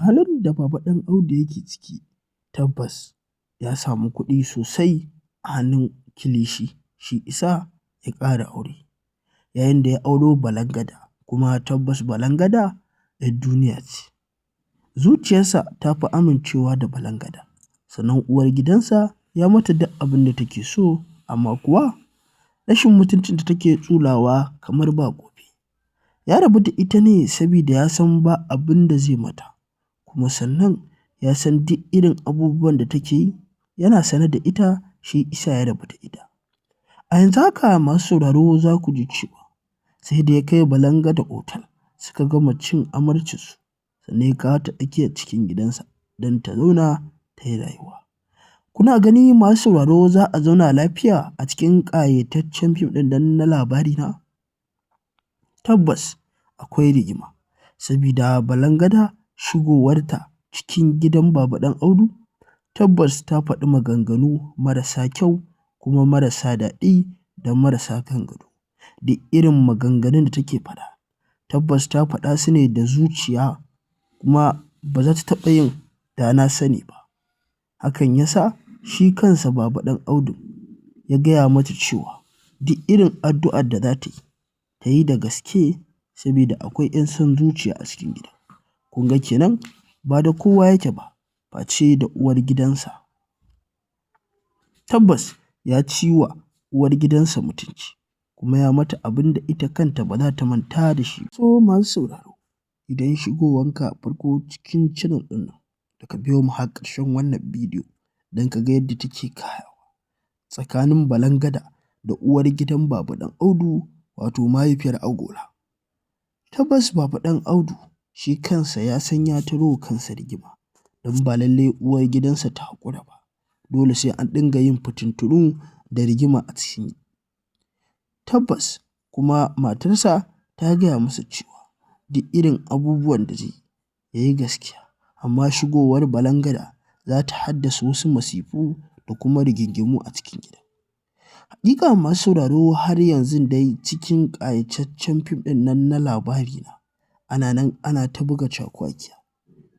halin da Baba Ɗan Audu yake ciki tabbas ya samu kuɗi sosai a hannun kilishi, shi isa ya ƙara aure, yayin da ya auro Balangada, kuma tabbas Balangada 'yar duniya ce. Zuciyarsa ta fi amincewa da Balangada, sannan uwargidansa ya mata duk abin da take so, amma kuwa rashin mutuncin da take tsulawa kamar ba gobe. Ya rabu da ita ne saboda ya san ba abin da zai mata, kuma sannan ya san duk irin abubuwan da take yi, yana sane da ita, shi isa ya rabu da ita. A yanzu haka masu sauraro za ku ji cewa sai da ya kai Balangada otal suka gama cin amarcinsu, sannan ya kawo ta tsakiyar cikin gidansa don ta zauna ta yi rayuwa. Kuna gani masu sauraro za a zauna lafiya a cikin ƙayataccen fim ɗin nan na Labarina? Tabbas akwai rigima, sabida Balangada shigowarta cikin gidan Baba Ɗan Audu tabbas ta faɗi maganganu marasa kyau, kuma marasa daɗi da marasa kan gado. Duk irin maganganun da take faɗa tabbas ta faɗa su ne da zuciya, kuma ba za ta taɓa yin da na sani ba. Hakan ya sa shi kansa Baba Ɗan Audu ya gaya mata cewa duk irin addu'ar da za ta yi da gaske, saboda akwai 'yan son zuciya a cikin gidan. Kun ga kenan ba da kowa yake ba, face da uwargidansa. Tabbas ya ci wa uwargidansa mutunci, kuma ya mata abin da ita kanta ba za ta manta da shi. So masu sauraro, idan shigowanka farko cikin channel ɗin nan, da ka biyo mu har ƙarshen wannan bidiyo don ka ga yadda take kayawa tsakanin Balangada da uwargidan Baba Ɗan Audu, wato mahaifiyar agola. Tabbas Baba Ɗan Audu shi kansa ya san ya taro kansa rigima, don ba lallai uwargidansa ta haƙura ba, dole sai an dinga yin fitintunu da rigima a cikin. Tabbas kuma matarsa ta gaya masa cewa duk irin abubuwan da zai ya yi gaskiya, amma shigowar Balangada za ta haddasa wasu masifu da kuma rigingimu a cikin gida. Haƙiƙa masu sauraro, har yanzu dai cikin ƙayataccen fim ɗin nan na Labarina ana nan ana ta buga cakwakiya,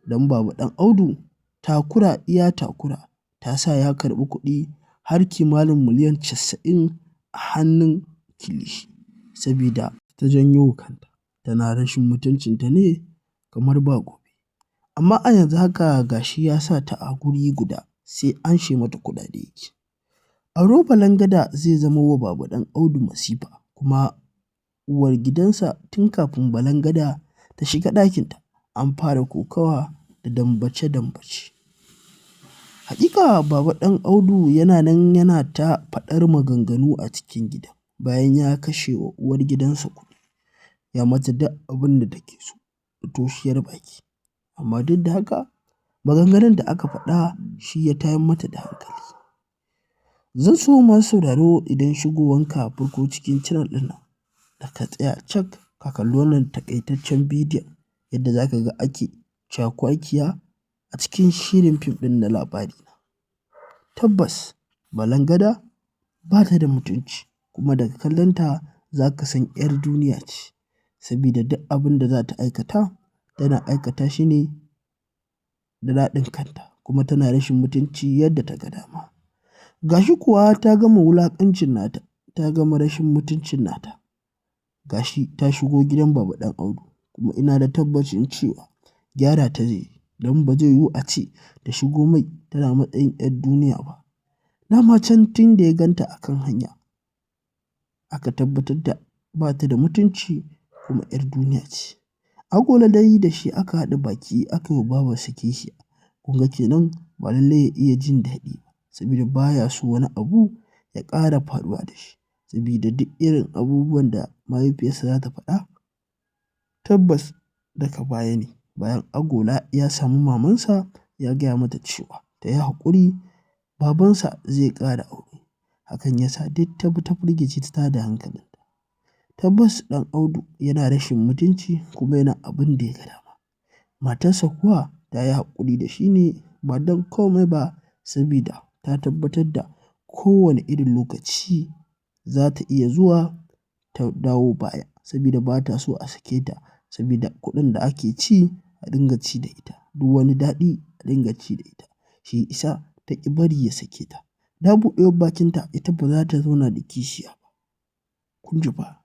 don Baba Ɗan Audu takura iya takura ta sa ya karɓi kuɗi har kimanin miliyan 90 a hannun kilishi, sabida ta janyo wa kanta, tana rashin mutuncinta ne kamar ba gobe. Amma a yanzu haka ga shi ya sa ta a guri guda sai anshe mata kuɗaɗe yake. Auro Balangada zai zama wa Baba Ɗan Audu masifa, kuma uwargidansa tun kafin Balangada ta shiga ɗakinta an fara kokawa da dambace-dambace. Haƙiƙa Baba Ɗan Audu yana nan yana ta faɗar maganganu a cikin gidan, bayan ya kashe wa uwargidansa kuɗi, ya mata duk abin da take so da toshiyar baki, amma duk da haka maganganun da aka faɗa shi ya tayar mata da hankali. Zan so masu sauraro, idan shigowanka farko cikin channel ɗin nan, da ka tsaya cak ka kalli wannan taƙaitaccen bidiyon yadda za ka ga ake cakwakiya a cikin shirin fim ɗin na Labarina. Tabbas Balangada ba ta da mutunci, kuma daga kallonta za ka san 'yar duniya ce, sabida duk abin da za ta aikata tana aikata shi ne da daɗin kanta, kuma tana rashin mutunci yadda ta ga dama. Ga shi kuwa ta gama wulaƙancin nata, ta gama rashin mutuncin nata, ga shi ta shigo gidan Baba Ɗan Audu, kuma ina da tabbacin cewa gyara ta zai yi, don ba zai yiwu a ce ta shigo mai tana matsayin 'yar duniya ba. Dama can tun da ya ganta a kan hanya aka tabbatar da ba ta da mutunci, kuma 'yar duniya ce. Agola dai da shi aka haɗa baki aka yi wa babarsa kishiya. Kun ga kenan ba lallai ya iya jin daɗi ba, sabida ba ya so wani abu ya ƙara faruwa da shi, sabida duk irin abubuwan da mahaifiyarsa za ta faɗa tabbas daga baya ne, bayan agola ya samu mamansa ya gaya mata cewa ta yi haƙuri babansa zai ƙara aure. Hakan ya sa duk ta bi ta firgice ta tada hankalinta. Tabbas Ɗan Audu yana rashin mutunci, kuma yana abin da ya ga dama. Matarsa kuwa ta yi haƙuri da shi ne ba don komai ba, sabida ta tabbatar da kowane irin lokaci za ta iya zuwa ta dawo baya, sabida ba ta so a sake ta, sabida kuɗin da ake ci a dinga ci da ita. duk wani daɗi a dinga ci da ita. Shi isa ta ƙi bari ya sake ta. Da buɗewar bakinta ita ba za ta zauna da kishiya ba. Kun ji fa?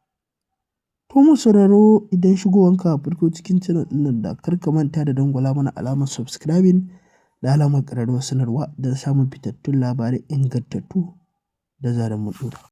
To masu sauraro idan shigowanka farko cikin channel ɗin nan da kar ka manta da dangwala mana alamar subscribing da alamar ƙararrawar sanarwa don samun fitattun labarai ingantattu da zarar mun ɗora.